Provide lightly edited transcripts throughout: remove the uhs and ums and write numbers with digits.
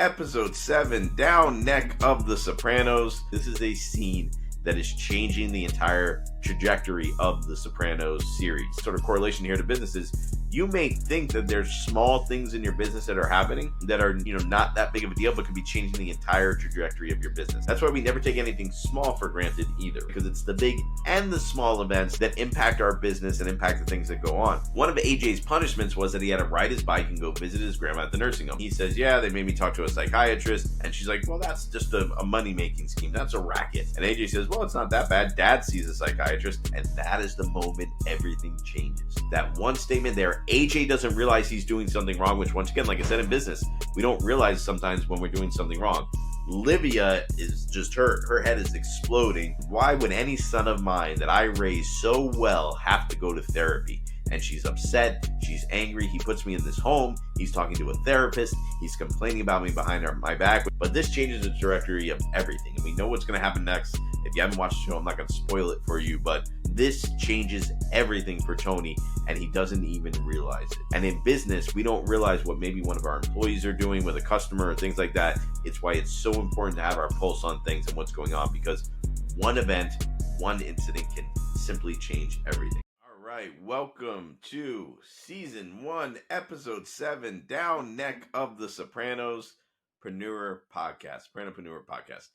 episode 7, Down Neck of the Sopranos. This is a scene that is changing the entire trajectory of the Sopranos series. Sort of correlation here to businesses. You may think that there's small things in your business that are happening that are, not that big of a deal, but could be changing the entire trajectory of your business. That's why we never take anything small for granted either, because it's the big and the small events that impact our business and impact the things that go on. One of AJ's punishments was that he had to ride his bike and go visit his grandma at the nursing home. He says, yeah, they made me talk to a psychiatrist. And she's like, well, that's just a money-making scheme. That's a racket. And AJ says, well, it's not that bad. Dad sees a psychiatrist. And that is the moment everything changes. That one statement there, AJ doesn't realize he's doing something wrong, which once again, like I said in business, we don't realize sometimes when we're doing something wrong. Livia is just, her head is exploding. Why would any son of mine that I raised so well have to go to therapy? And she's upset, she's angry, he puts me in this home, he's talking to a therapist, he's complaining about me behind my back. But this changes the trajectory of everything, and we know what's going to happen next. If you haven't watched the show, I'm not going to spoil it for you, but this changes everything for Tony, and he doesn't even realize it. And in business, we don't realize what maybe one of our employees are doing with a customer or things like that. It's why it's so important to have our pulse on things and what's going on, because one event, one incident can simply change everything. All right, welcome to season 1, episode 7, Down Neck of the Sopranos Preneur Podcast, Sopranopreneur Podcast.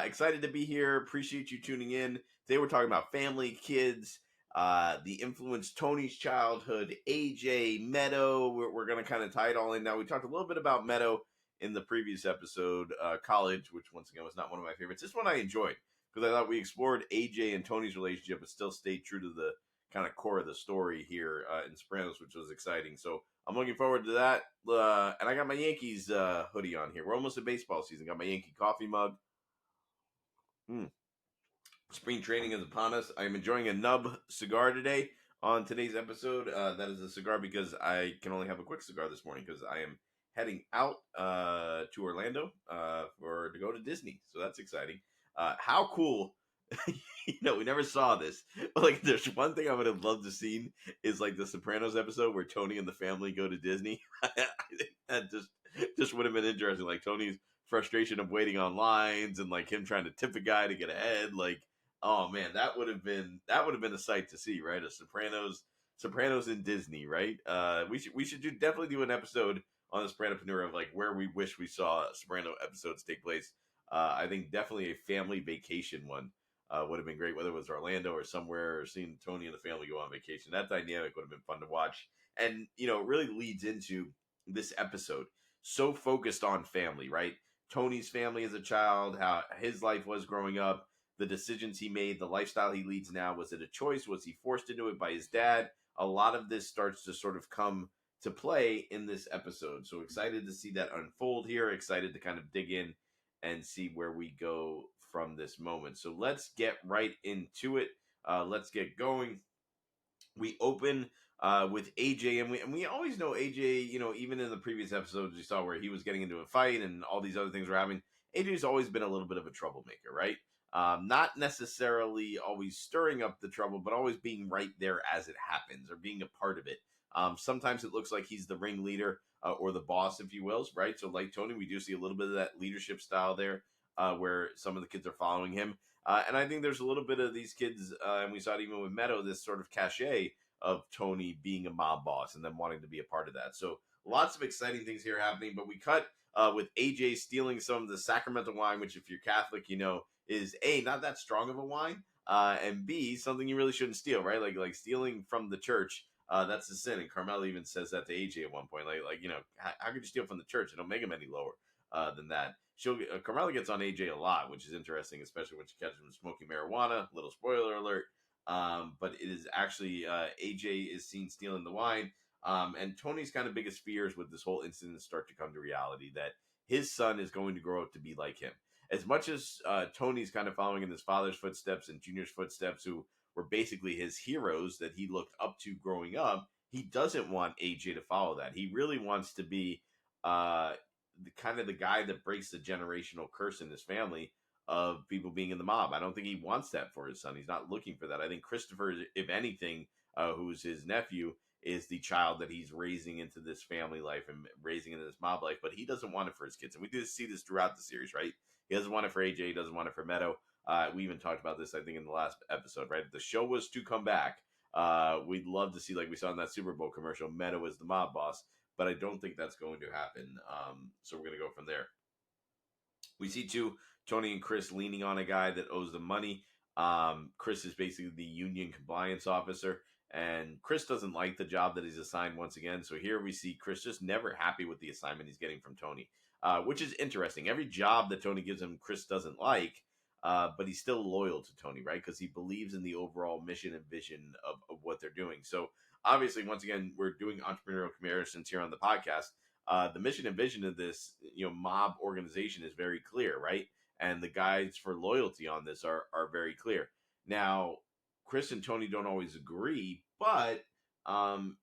Excited to be here. Appreciate you tuning in. Today we're talking about family, kids, the influence Tony's childhood, AJ, Meadow. We're going to kind of tie it all in. Now, we talked a little bit about Meadow in the previous episode, college, which once again was not one of my favorites. This one I enjoyed because I thought we explored AJ and Tony's relationship, but still stayed true to the kind of core of the story here in Sopranos, which was exciting. So I'm looking forward to that. And I got my Yankees hoodie on here. We're almost at baseball season. Got my Yankee coffee mug. Spring training is upon us. I'm enjoying a nub cigar today on today's episode. That is a cigar because I can only have a quick cigar this morning because I am heading out to Orlando to go to Disney. So that's exciting. How cool. We never saw this. But like, there's one thing I would have loved to see is like the Sopranos episode where Tony and the family go to Disney. I think that just would have been interesting. Like Tony's frustration of waiting on lines and like him trying to tip a guy to get ahead. Like, oh man, that would have been a sight to see, right? A Sopranos in Disney, right? We should definitely do an episode on the Sopranopreneur of like where we wish we saw Soprano episodes take place. I think definitely a family vacation one. Would have been great, whether it was Orlando or somewhere, or seeing Tony and the family go on vacation. That dynamic would have been fun to watch. And, it really leads into this episode. So focused on family, right? Tony's family as a child, how his life was growing up, the decisions he made, the lifestyle he leads now. Was it a choice? Was he forced into it by his dad? A lot of this starts to sort of come to play in this episode. So excited to see that unfold here. Excited to kind of dig in and see where we go from this moment. So let's get right into it. Let's get going. We open with AJ, and we always know AJ, even in the previous episodes we saw where he was getting into a fight and all these other things were happening. AJ's always been a little bit of a troublemaker, right? Not necessarily always stirring up the trouble, but always being right there as it happens or being a part of it. Sometimes it looks like he's the ringleader or the boss, if you will, right? So like Tony, we do see a little bit of that leadership style there. Where some of the kids are following him. And I think there's a little bit of these kids, and we saw it even with Meadow, this sort of cachet of Tony being a mob boss and them wanting to be a part of that. So lots of exciting things here happening, but we cut with AJ stealing some of the sacramental wine, which if you're Catholic, is A, not that strong of a wine, and B, something you really shouldn't steal, right? Like stealing from the church, that's a sin. And Carmela even says that to AJ at one point, how could you steal from the church? It don't make him any lower than that. Carmela gets on AJ a lot, which is interesting, especially when she catches him smoking marijuana. Little spoiler alert. But it is actually AJ is seen stealing the wine. And Tony's kind of biggest fears with this whole incident start to come to reality, that his son is going to grow up to be like him. As much as Tony's kind of following in his father's footsteps and Junior's footsteps, who were basically his heroes that he looked up to growing up, he doesn't want AJ to follow that. He really wants to be the guy that breaks the generational curse in his family of people being in the mob. I don't think he wants that for his son. He's not looking for that. I think Christopher, if anything, who's his nephew, is the child that he's raising into this family life and raising into this mob life, but he doesn't want it for his kids. And we do see this throughout the series, right? He doesn't want it for AJ. He doesn't want it for Meadow. We even talked about this, I think, in the last episode, right? If the show was to come back, we'd love to see, like we saw in that Super Bowl commercial, Meadow as the mob boss, but I don't think that's going to happen. So we're going to go from there. We see too Tony and Chris leaning on a guy that owes them money. Chris is basically the union compliance officer, and Chris doesn't like the job that he's assigned once again. So here we see Chris just never happy with the assignment he's getting from Tony, which is interesting. Every job that Tony gives him, Chris doesn't like, but he's still loyal to Tony, right? Because he believes in the overall mission and vision of what they're doing. So obviously, once again, we're doing entrepreneurial comparisons here on the podcast. The mission and vision of this, mob organization is very clear, right? And the guides for loyalty on this are very clear. Now, Chris and Tony don't always agree, but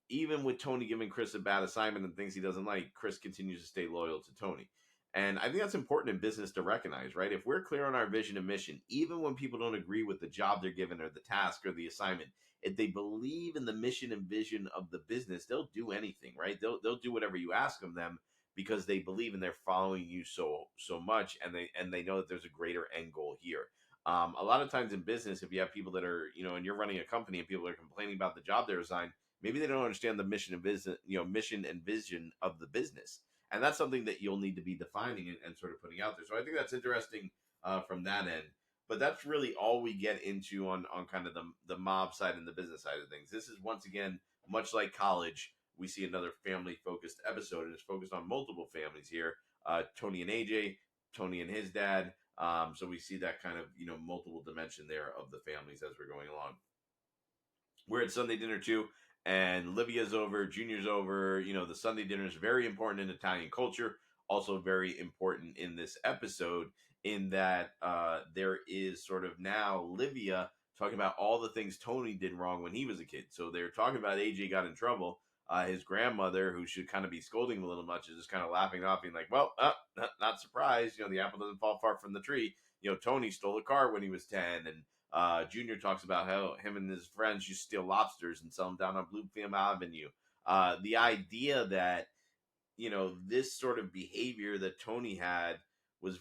even with Tony giving Chris a bad assignment and things he doesn't like, Chris continues to stay loyal to Tony. And I think that's important in business to recognize, right? If we're clear on our vision and mission, even when people don't agree with the job they're given or the task or the assignment, if they believe in the mission and vision of the business, they'll do anything, right? They'll do whatever you ask of them because they believe and they're following you so much, and they know that there's a greater end goal here. A lot of times in business, if you have people that are, and you're running a company and people are complaining about the job they're assigned, maybe they don't understand the mission and business, mission and vision of the business. And that's something that you'll need to be defining and sort of putting out there. So I think that's interesting from that end. But that's really all we get into on kind of the mob side and the business side of things. This is, once again, much like college, we see another family-focused episode, and it's focused on multiple families here. Tony and AJ, Tony and his dad. So we see that kind of, multiple dimension there of the families as we're going along. We're at Sunday dinner too, and Livia's over, Junior's over. The Sunday dinner is very important in Italian culture, also very important in this episode, in that there is sort of now Livia talking about all the things Tony did wrong when he was a kid. So they're talking about AJ got in trouble. His grandmother, who should kind of be scolding him a little much, is just kind of laughing it off, being like, well, not surprised. The apple doesn't fall far from the tree. Tony stole a car when he was 10, and Junior talks about how him and his friends used to steal lobsters and sell them down on Bloomfield Avenue. The idea that, this sort of behavior that Tony had was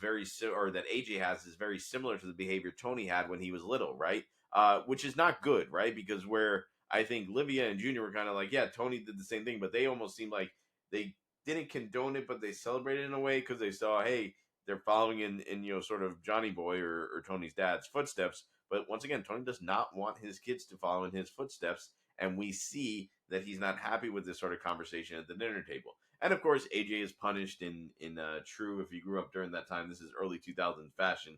or that AJ has, is very similar to the behavior Tony had when he was little, right? Which is not good, right? Because where I think Livia and Junior were kind of like, yeah, Tony did the same thing, but they almost seemed like they didn't condone it, but they celebrated in a way because they saw, hey, they're following in sort of Johnny Boy or Tony's dad's footsteps. But once again, Tony does not want his kids to follow in his footsteps, and we see that he's not happy with this sort of conversation at the dinner table. And of course, AJ is punished in true, if you grew up during that time, this is early 2000s fashion.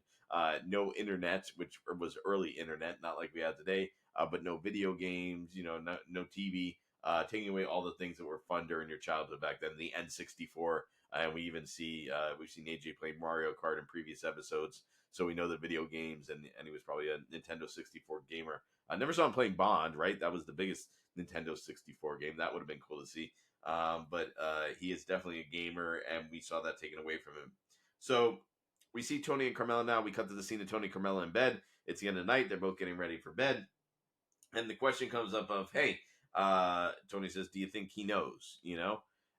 No internet, which was early internet, not like we have today, but no video games, no TV, taking away all the things that were fun during your childhood back then. The N64, and we even we've seen AJ play Mario Kart in previous episodes, so we know the video games, and he was probably a Nintendo 64 gamer. I never saw him playing Bond, right? That was the biggest Nintendo 64 game. That would have been cool to see. But he is definitely a gamer, and we saw that taken away from him. So we see Tony and Carmela now. We cut to the scene of Tony and Carmela in bed. It's the end of the night. They're both getting ready for bed. And the question comes up of, hey, Tony says, do you think he knows,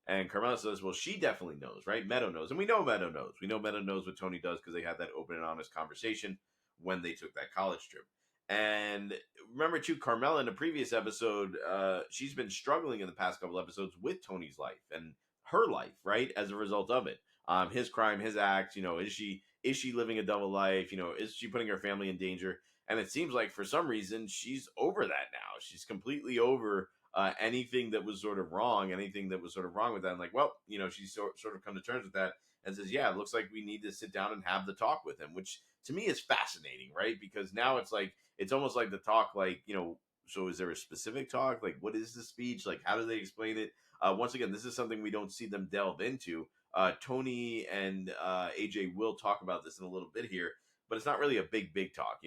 And Carmela says, well, she definitely knows, right? Meadow knows. And we know Meadow knows. We know Meadow knows what Tony does because they had that open and honest conversation when they took that college trip. And remember, too, Carmela in the previous episode, she's been struggling in the past couple episodes with Tony's life and her life, right, as a result of it. His crime, his act, is she living a double life? Is she putting her family in danger? And it seems like for some reason she's over that now. She's completely over anything that was sort of wrong, with that. And like, well, she's sort of come to terms with that and says, yeah, it looks like we need to sit down and have the talk with him, which to me is fascinating, right? Because now it's almost like the talk, like, so is there a specific talk? Like, what is the speech? Like, how do they explain it? Once again, this is something we don't see them delve into. Tony and AJ will talk about this in a little bit here, but it's not really a big talk.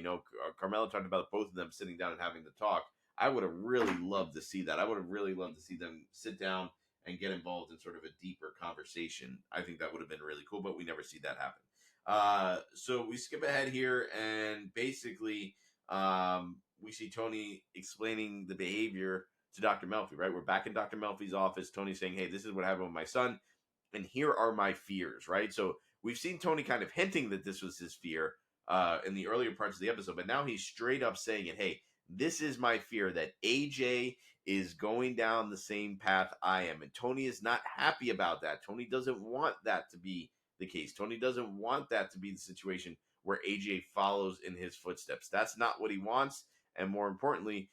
Carmela talked about both of them sitting down and having the talk. I would have really loved to see that. I would have really loved to see them sit down and get involved in sort of a deeper conversation. I think that would have been really cool, but we never see that happen. So we skip ahead here, and basically we see Tony explaining the behavior to Dr. Melfi, right? We're back in Dr. Melfi's office. Tony's saying, hey, this is what happened with my son, and here are my fears, right? So we've seen Tony kind of hinting that this was his fear in the earlier parts of the episode, but now he's straight up saying it. Hey, this is my fear that AJ is going down the same path I am. And Tony is not happy about that. Tony doesn't want that to be the case. Tony doesn't want that to be the situation where AJ follows in his footsteps. That's not what he wants. And more importantly,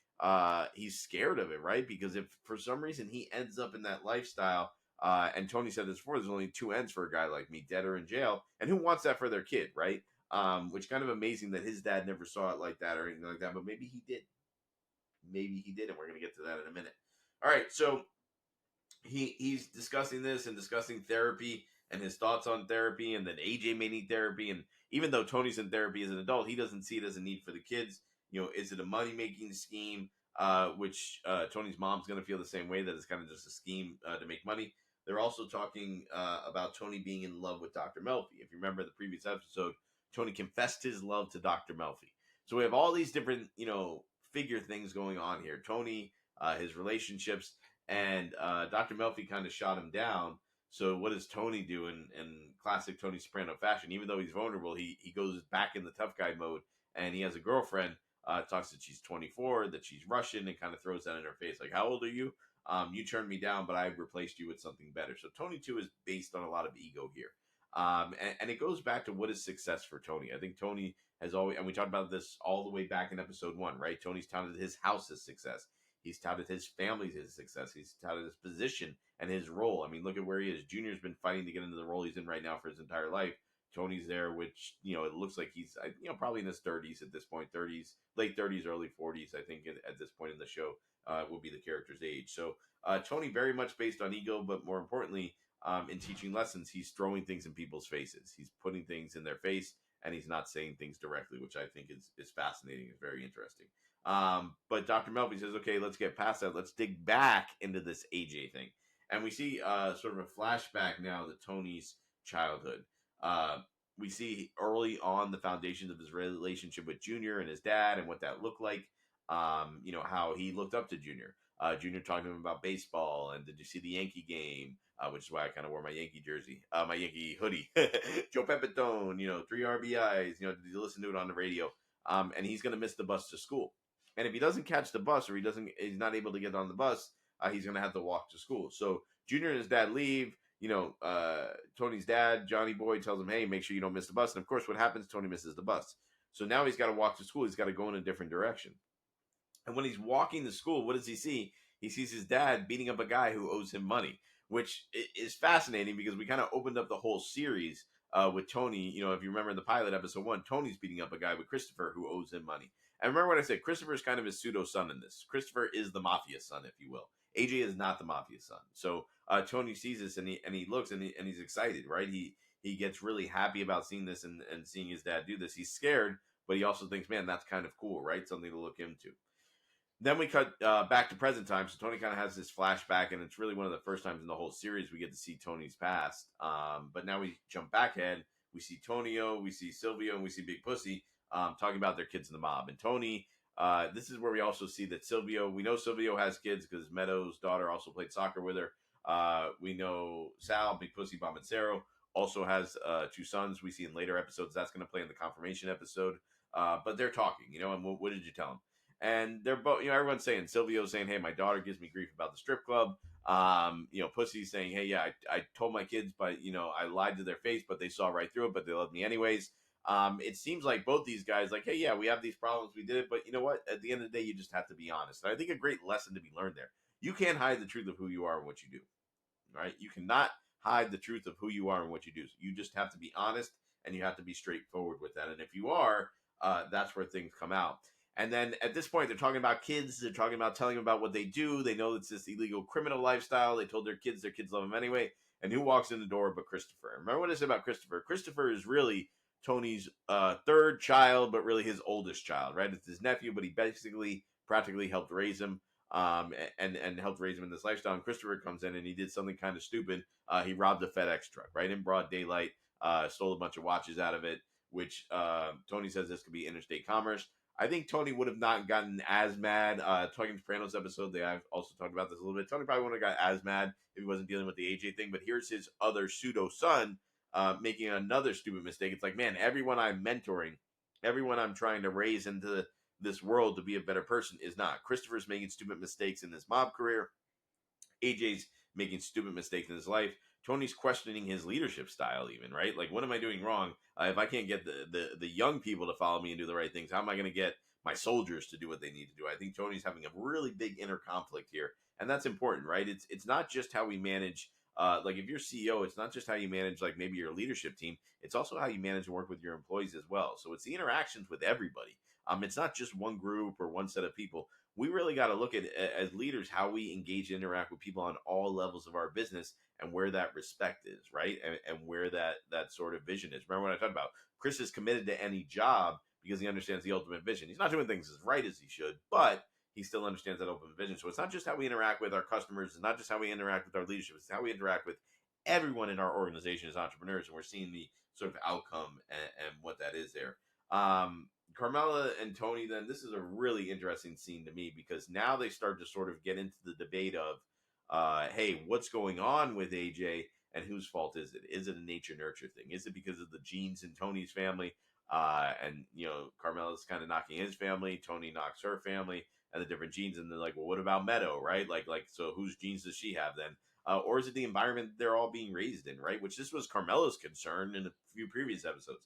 he's scared of it, right? Because if for some reason he ends up in that lifestyle, and Tony said this before, there's only two ends for a guy like me, dead or in jail. And who wants that for their kid, right? Which kind of amazing that his dad never saw it like that or anything like that, but maybe he did. Maybe he did, and we're going to get to that in a minute. All right, so he's discussing this and discussing therapy and his thoughts on therapy, and then AJ may need therapy, and even though Tony's in therapy as an adult, he doesn't see it as a need for the kids. Is it a money-making scheme, which Tony's mom's going to feel the same way, that it's kind of just a scheme to make money. They're also talking about Tony being in love with Dr. Melfi. If you remember the previous episode, Tony confessed his love to Dr. Melfi. So we have all these different, figure things going on here. Tony, his relationships, and Dr. Melfi kind of shot him down. So what does Tony do in classic Tony Soprano fashion? Even though he's vulnerable, he goes back in the tough guy mode, and he has a girlfriend, talks that she's 24, that she's Russian, and kind of throws that in her face. Like, how old are you? You turned me down, but I replaced you with something better. So Tony, too, is based on a lot of ego here. And it goes back to what is success for Tony. I think Tony has always, and we talked about this all the way back in episode 1, right? Tony's touted his house as success. He's touted his family as success. He's touted his position and his role. I mean, look at where he is. Junior's been fighting to get into the role he's in right now for his entire life. Tony's there, which, it looks like he's, probably in his 30s at this point, 30s, late 30s, early 40s, I think, at this point in the show, will be the character's age. So Tony very much based on ego, but more importantly, in teaching lessons, he's throwing things in people's faces. He's putting things in their face, and he's not saying things directly, which I think is fascinating. It's very interesting. But Dr. Melfi says, okay, let's get past that. Let's dig back into this AJ thing. And we see sort of a flashback now to Tony's childhood. We see early on the foundations of his relationship with Junior and his dad and what that looked like. How he looked up to Junior. Junior talking to him about baseball, and did you see the Yankee game? Which is why I kind of wore my Yankee jersey, my Yankee hoodie. Joe Pepitone, 3 RBIs, did you listen to it on the radio? And he's going to miss the bus to school. And if he doesn't catch the bus, or he's not able to get on the bus, he's going to have to walk to school. So Junior and his dad leave. Tony's dad, Johnny Boy, tells him, hey, make sure you don't miss the bus. And of course, what happens? Tony misses the bus. So now he's got to walk to school. He's got to go in a different direction. And when he's walking to school, what does he see? He sees his dad beating up a guy who owes him money, which is fascinating because we kind of opened up the whole series with Tony. If you remember in the pilot episode 1, Tony's beating up a guy with Christopher who owes him money. And remember what I said, Christopher is kind of his pseudo son in this. Christopher is the mafia son, if you will. AJ is not the mafia son. So Tony sees this and he looks and he's excited, right? He gets really happy about seeing this and seeing his dad do this. He's scared, but he also thinks, man, that's kind of cool, right? Something to look into. Then we cut back to present time. So Tony kind of has this flashback, and it's really one of the first times in the whole series we get to see Tony's past. But now we jump back ahead. We see Tonio, we see Silvio, and we see Big Pussy talking about their kids in the mob. And Tony, this is where we also see that we know Silvio has kids because Meadows' daughter also played soccer with her. We know Sal, Big Pussy Bombacero, also has 2 sons. We see in later episodes. That's going to play in the confirmation episode. But they're talking, and what did you tell them? And they're both, everyone's saying, Silvio's saying, hey, my daughter gives me grief about the strip club. Pussy's saying, hey, yeah, I told my kids, but, I lied to their face, but they saw right through it, but they loved me anyways. It seems like both these guys, like, hey, yeah, we have these problems, we did it, but you know what? At the end of the day, you just have to be honest. And I think a great lesson to be learned there. You can't hide the truth of who you are and what you do, right? You cannot hide the truth of who you are and what you do. You just have to be honest, and you have to be straightforward with that. And if you are, that's where things come out. And then at this point, they're talking about kids. They're talking about telling them about what they do. They know it's this illegal criminal lifestyle. They told their kids love them anyway. And who walks in the door but Christopher? Remember what I said about Christopher? Christopher is really Tony's third child, but really his oldest child, right? It's his nephew, but he basically practically helped raise him and helped raise him in this lifestyle. And Christopher comes in and he did something kind of stupid. He robbed a FedEx truck, right? In broad daylight, stole a bunch of watches out of it, which Tony says this could be interstate commerce. I think Tony would have not gotten as mad. Talking Sopranos episode, they have also talked about this a little bit. Tony probably wouldn't have got as mad if he wasn't dealing with the AJ thing. But here's his other pseudo son making another stupid mistake. It's like, man, everyone I'm mentoring, everyone I'm trying to raise into this world to be a better person is not. Christopher's making stupid mistakes in his mob career. AJ's making stupid mistakes in his life. Tony's questioning his leadership style, even, right? Like, what am I doing wrong? If I can't get the young people to follow me and do the right things, how am I going to get my soldiers to do what they need to do? I think Tony's having a really big inner conflict here, and that's important, right? It's not just how we manage. Like, if you're CEO, it's not just how you manage, like, maybe your leadership team. It's also how you manage and work with your employees as well. So it's the interactions with everybody. It's not just one group or one set of people. We really got to look at, as leaders, how we engage and interact with people on all levels of our business, and where that respect is, right? And where that sort of vision is. Remember what I talked about? Chris is committed to any job because he understands the ultimate vision. He's not doing things as right as he should, but he still understands that ultimate vision. So it's not just how we interact with our customers. It's not just how we interact with our leadership. It's how we interact with everyone in our organization as entrepreneurs. And we're seeing the sort of outcome and what that is there. Carmela and Tony, then, this is a really interesting scene to me, because now they start to sort of get into the debate of, hey, what's going on with AJ, and whose fault is it? Is it a nature nurture thing? Is it because of the genes in Tony's family? And, Carmela's kind of knocking his family, Tony knocks her family, and the different genes. And they're like, well, what about Meadow, right? Like, so whose genes does she have then? Or is it the environment they're all being raised in, right? Which this was Carmela's concern in a few previous episodes.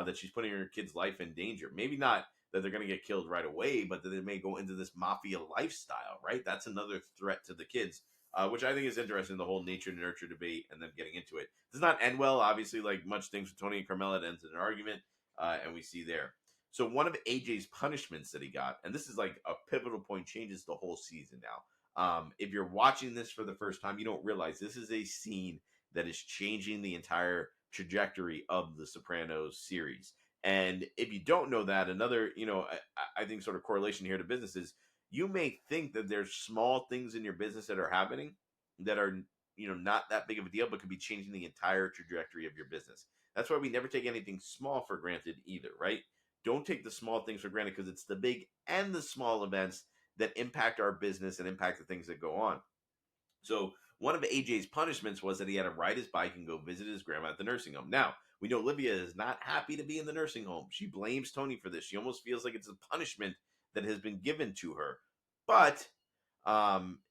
That she's putting her kid's life in danger. Maybe not that they're going to get killed right away, but that they may go into this mafia lifestyle, right? That's another threat to the kids, which I think is interesting, the whole nature and nurture debate and then getting into it. Does not end well, obviously, like much things with Tony and Carmela, it ends in an argument, and we see there. So one of AJ's punishments that he got, and this is like a pivotal point, changes the whole season now. If you're watching this for the first time, you don't realize this is a scene that is changing the entire trajectory of the Sopranos series. And if you don't know that, another, I think sort of correlation here to businesses, you may think that there's small things in your business that are happening that are, not that big of a deal, but could be changing the entire trajectory of your business. That's why we never take anything small for granted either, right? Don't take the small things for granted, because it's the big and the small events that impact our business and impact the things that go on. So one of AJ's punishments was that he had to ride his bike and go visit his grandma at the nursing home. Now, we know Olivia is not happy to be in the nursing home. She blames Tony for this. She almost feels like it's a punishment that has been given to her. But,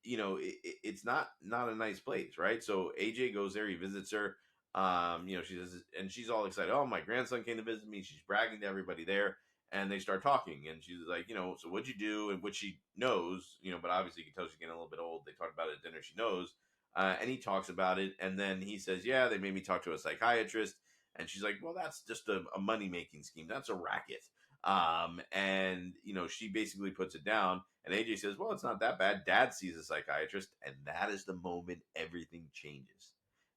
it's not a nice place, right? So AJ goes there, he visits her. She says, and she's all excited. Oh, my grandson came to visit me. She's bragging to everybody there. And they start talking, and she's like, so what'd you do? And what she knows, but obviously you can tell she's getting a little bit old. They talked about it at dinner. She knows. And he talks about it. And then he says, yeah, they made me talk to a psychiatrist. And she's like, well, that's just a money-making scheme. That's a racket. And she basically puts it down. And AJ says, well, it's not that bad. Dad sees a psychiatrist. And that is the moment everything changes.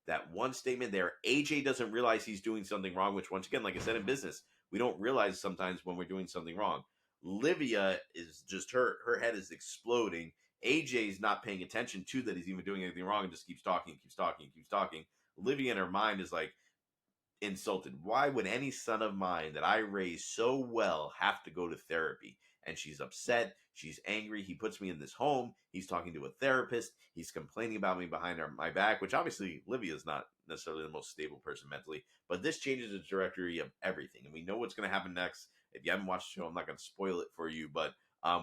That one statement there, AJ doesn't realize he's doing something wrong, which, once again, like I said, in business, we don't realize sometimes when we're doing something wrong. Livia is just, her head is exploding. AJ's not paying attention to that he's even doing anything wrong, and just keeps talking. Livia in her mind is like, insulted. Why would any son of mine that I raised so well have to go to therapy? And she's upset. She's angry. He puts me in this home. He's talking to a therapist. He's complaining about me behind my back, which obviously Livia is not necessarily the most stable person mentally, but this changes the trajectory of everything. And we know what's going to happen next. If you haven't watched the show, I'm not going to spoil it for you, but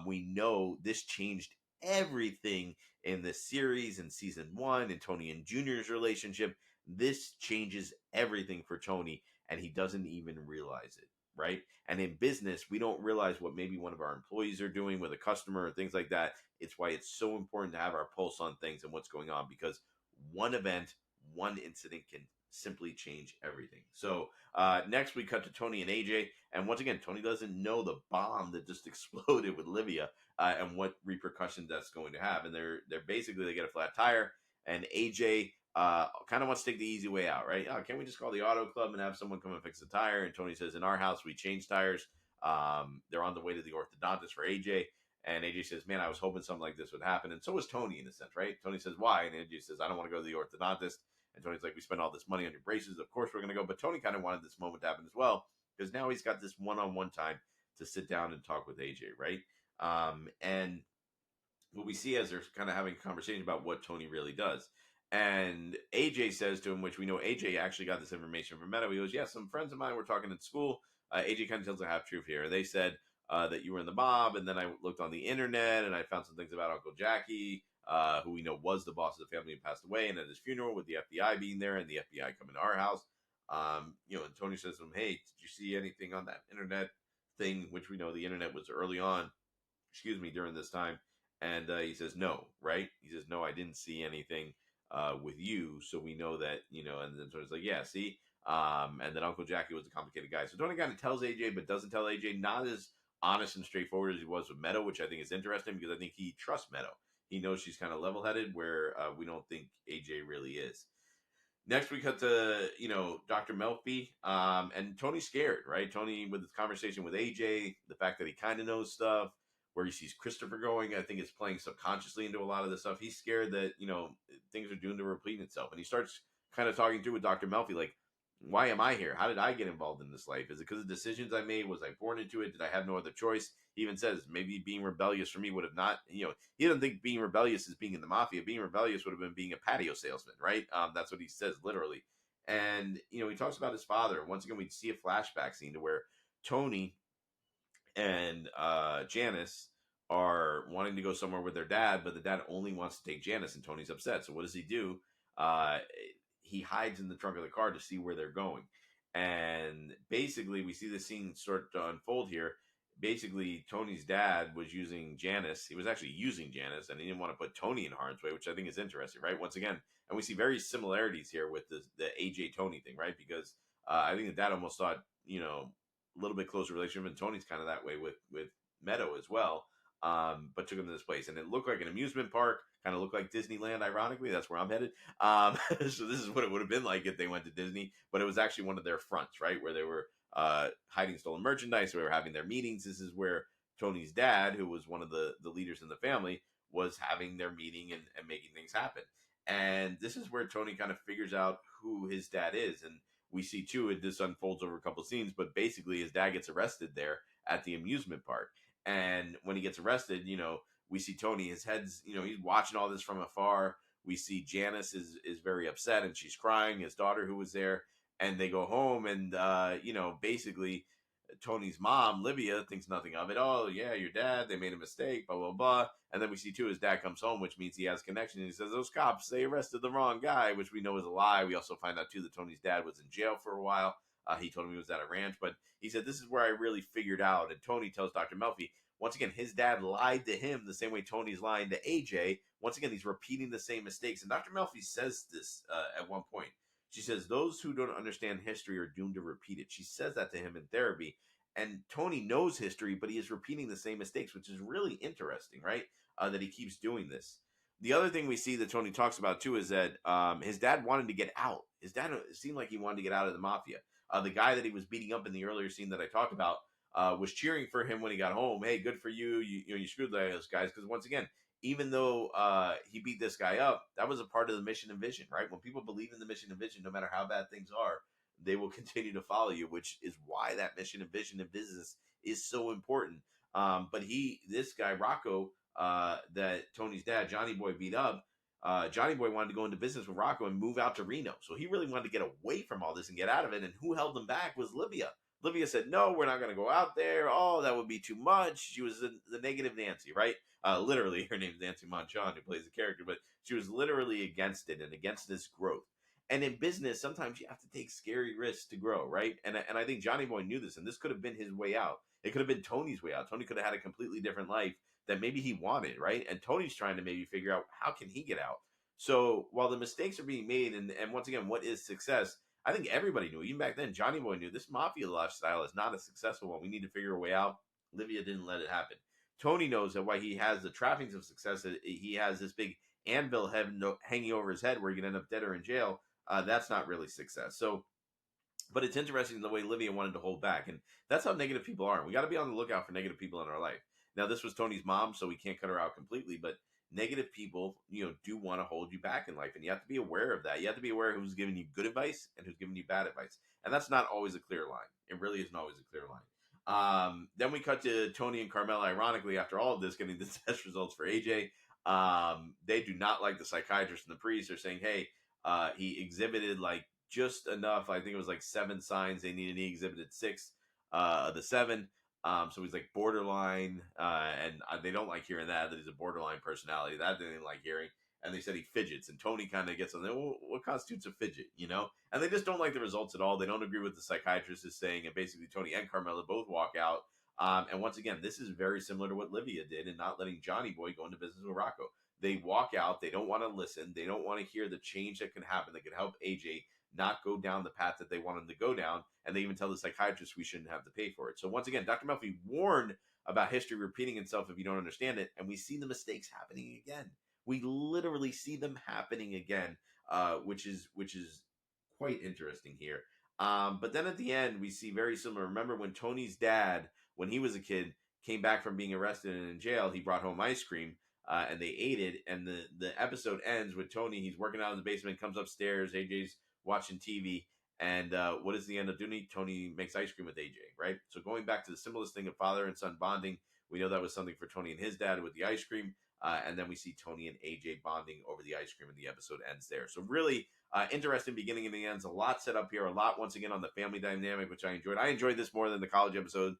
we know this changed everything in this series in season 1, in Tony and Junior's relationship. This changes everything for Tony, and he doesn't even realize it, right? And in business, we don't realize what maybe one of our employees are doing with a customer or things like that. It's why it's so important to have our pulse on things and what's going on, because one event, one incident can simply change everything. So next we cut to Tony and AJ, and once again, Tony doesn't know the bomb that just exploded with Livia and what repercussions that's going to have. And they're basically, they get a flat tire, and AJ kind of wants to take the easy way out, right? Oh, can't we just call the auto club and have someone come and fix the tire? And Tony says, in our house, we change tires. They're on the way to the orthodontist for AJ. And AJ says, man, I was hoping something like this would happen. And so was Tony, in a sense, right? Tony says, why? And AJ says, I don't want to go to the orthodontist. And Tony's like, we spent all this money on your braces. Of course we're going to go. But Tony kind of wanted this moment to happen as well, because now he's got this one-on-one time to sit down and talk with AJ, right? And what we see as they're kind of having a conversation about what Tony really does. And AJ says to him, which we know AJ actually got this information from Meadow. He goes, yeah, some friends of mine were talking in school. AJ kind of tells the half truth here. They said that you were in the mob, and then I looked on the internet and I found some things about Uncle Jackie, who we know was the boss of the family and passed away, and at his funeral with the FBI being there and the FBI coming to our house. And Tony says to him, hey, did you see anything on that internet thing, which we know the internet was early on, during this time. And he says, no, right? He says, no, I didn't see anything with you. So we know that, and then Tony's like, yeah, see? And then Uncle Jackie was a complicated guy. So Tony kind of tells AJ, but doesn't tell AJ, not as honest and straightforward as he was with Meadow, which I think is interesting because I think he trusts Meadow. He knows she's kind of level headed, where we don't think AJ really is. Next, we cut to, Dr. Melfi, and Tony's scared, right? Tony, with his conversation with AJ, the fact that he kind of knows stuff, where he sees Christopher going, I think is playing subconsciously into a lot of this stuff. He's scared that, things are doomed to repeat itself. And he starts kind of talking through with Dr. Melfi, like, why am I here? How did I get involved in this life? Is it because of decisions I made? Was I born into it? Did I have no other choice? He even says maybe being rebellious for me would have not, he doesn't think being rebellious is being in the mafia. Being rebellious would have been being a patio salesman, right? That's what he says literally. And, he talks about his father. Once again, we see a flashback scene to where Tony and Janice are wanting to go somewhere with their dad, but the dad only wants to take Janice, and Tony's upset. So what does he do? He hides in the trunk of the car to see where they're going. And basically, we see the scene start to unfold here. Basically, Tony's dad was using Janice. He was actually using Janice, and he didn't want to put Tony in harm's way, which I think is interesting, right? Once again, and we see very similarities here with the AJ Tony thing, right? Because I think the dad almost thought, a little bit closer relationship, and Tony's kind of that way with Meadow as well. But took him to this place, and it looked like an amusement park, kind of looked like Disneyland. Ironically, that's where I'm headed. So this is what it would have been like if they went to Disney, but it was actually one of their fronts, right, where they were hiding stolen merchandise. We were having their meetings. This is where Tony's dad, who was one of the leaders in the family, was having their meeting and making things happen. And this is where Tony kind of figures out who his dad is, and we see too, this unfolds over a couple of scenes, but basically his dad gets arrested there at the amusement park. And when he gets arrested, we see Tony, his head's, he's watching all this from afar. We see Janice is very upset and she's crying, his daughter who was there, and they go home and, basically Tony's mom, Livia, thinks nothing of it. Oh, yeah, your dad, they made a mistake, blah, blah, blah. And then we see, too, his dad comes home, which means he has connection. And he says, those cops, they arrested the wrong guy, which we know is a lie. We also find out, too, that Tony's dad was in jail for a while. He told him he was at a ranch. But he said, this is where I really figured out. And Tony tells Dr. Melfi, once again, his dad lied to him the same way Tony's lying to AJ. Once again, he's repeating the same mistakes. And Dr. Melfi says this at one point. She says, those who don't understand history are doomed to repeat it. She says that to him in therapy. And Tony knows history, but he is repeating the same mistakes, which is really interesting, right? That he keeps doing this. The other thing we see that Tony talks about, too, is that his dad wanted to get out. His dad seemed like he wanted to get out of the mafia. The guy that he was beating up in the earlier scene that I talked about was cheering for him when he got home. Hey, good for you. You screwed those guys. Because once again, even though he beat this guy up, that was a part of the mission and vision, right? When people believe in the mission and vision, no matter how bad things are, they will continue to follow you, which is why that mission and vision in business is so important. But this guy, Rocco, that Tony's dad, Johnny Boy, beat up, Johnny Boy wanted to go into business with Rocco and move out to Reno. So he really wanted to get away from all this and get out of it. And who held him back was Livia. Livia said, no, we're not going to go out there. Oh, that would be too much. She was the negative Nancy, right? Literally, her name's Nancy Monchon, who plays the character, but she was literally against it and against this growth. And in business, sometimes you have to take scary risks to grow, right? And I think Johnny Boy knew this, and this could have been his way out. It could have been Tony's way out. Tony could have had a completely different life that maybe he wanted, right? And Tony's trying to maybe figure out how can he get out. So while the mistakes are being made, and once again, what is success? I think everybody knew. Even back then, Johnny Boy knew this mafia lifestyle is not a successful one. We need to figure a way out. Livia didn't let it happen. Tony knows that why he has the trappings of success, he has this big anvil hanging over his head where he can end up dead or in jail. That's not really success. So, but it's interesting the way Livia wanted to hold back. And that's how negative people are. We got to be on the lookout for negative people in our life. Now, this was Tony's mom, so we can't cut her out completely, but negative people, do want to hold you back in life. And you have to be aware of that. You have to be aware of who's giving you good advice and who's giving you bad advice. And that's not always a clear line. It really isn't always a clear line. Then we cut to Tony and Carmela, ironically, after all of this, getting the test results for AJ. They do not like the psychiatrist and the priest. They're saying, hey, he exhibited like just enough. I think it was like 7 signs they needed. He exhibited 6 of the 7. So he's like borderline, and they don't like hearing that he's a borderline personality. That they didn't like hearing. And they said he fidgets, and Tony kind of gets on there. Well, what constitutes a fidget, you know? And they just don't like the results at all. They don't agree with the psychiatrist is saying, and basically Tony and Carmela both walk out. And once again, this is very similar to what Livia did in not letting Johnny Boy go into business with Rocco. They walk out. They don't want to listen. They don't want to hear the change that can happen that could help AJ not go down the path that they want him to go down. And they even tell the psychiatrist we shouldn't have to pay for it. So once again, Dr. Melfi warned about history repeating itself if you don't understand it. And we see the mistakes happening again. We literally see them happening again, which is quite interesting here. But then at the end, we see very similar. Remember when Tony's dad, when he was a kid, came back from being arrested and in jail, he brought home ice cream, and they ate it. And the episode ends with Tony. He's working out in the basement, comes upstairs. AJ's watching TV. And what does he end up doing? Tony makes ice cream with AJ, right? So going back to the simplest thing of father and son bonding, we know that was something for Tony and his dad with the ice cream. And then we see Tony and AJ bonding over the ice cream, and the episode ends there. So really interesting beginning and the ends. A lot set up here. A lot, once again, on the family dynamic, which I enjoyed. I enjoyed this more than the college episode.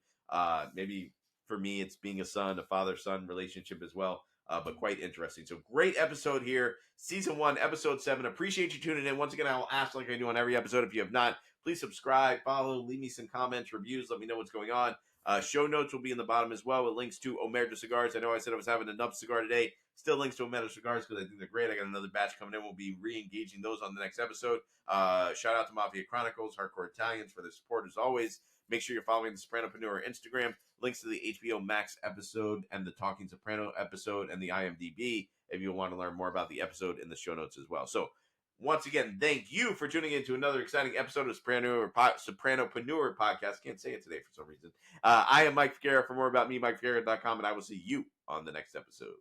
Maybe for me, it's being a father-son relationship as well. But quite interesting. So great episode here. Season 1, episode 7. Appreciate you tuning in. Once again, I will ask like I do on every episode. If you have not, please subscribe, follow, leave me some comments, reviews. Let me know what's going on. Show notes will be in the bottom as well with links to Omerta Cigars. I know I said I was having a nub cigar today. Still links to Omerta Cigars because I think they're great. I got another batch coming in. We'll be re-engaging those on the next episode. Shout out to Mafia Chronicles, Hardcore Italians for their support as always. Make sure you're following the Sopranopreneur Instagram. Links to the HBO Max episode and the Talking Soprano episode and the IMDb if you want to learn more about the episode in the show notes as well. So once again, thank you for tuning in to another exciting episode of Sopranopreneur podcast. Can't say it today for some reason. I am Mike Figuera. For more about me, MikeFiguera.com, and I will see you on the next episode.